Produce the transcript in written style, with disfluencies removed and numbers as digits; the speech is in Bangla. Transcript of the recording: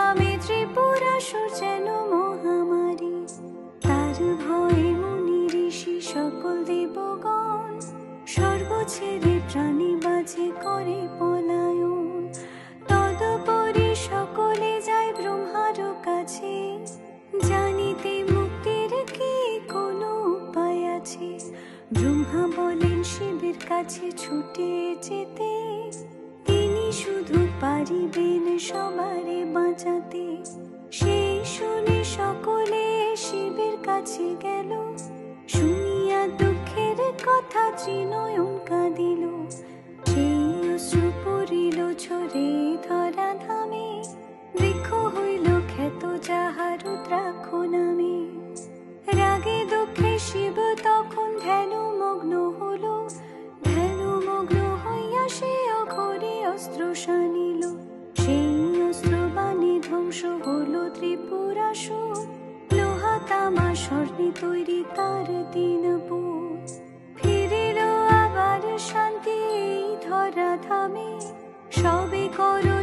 ধামে ত্রিপুরাসুর যেন মহামারী, তার ভয়ে মুনি ঋষি সকল দেবগণ স্বর্গ ছেড়ে প্রাণী বাজে করে পলায়ন। তদুপরি সকলে যায় ব্রহ্মার কাছে, জানিতে মুক্তির কি কোনো উপায় আছে। ব্রহ্মা বলেন শিবের কাছে ছুটে যেতে, তিনি শুধু পারিবেন সবারে বাঁচাতে। সেই শুনে সকলে শিবের কাছে গেল, শুনিয়া দুঃখের কথা ত্রিনয়ন কাঁদিল। সেই অশ্রু পড়িল ঝরে ধরা ধামে, বৃক্ষ হইল খ্যাত যাহা রুদ্রাক্ষ নামে। রাগে দুঃখে শিব তখন ধ্যানমগ্ন হলো, ধ্যানমগ্ন হইয়া সে অঘরে অস্ত্র শানিল। সেই অস্ত্র বাণে ধ্বংস হলো ত্রিপুরাসুর, লোহা তামা স্বর্ণে তৈরি তার 3 পুর। ফিরিল আবার শান্তি এই ধরা ধামে, সবে করো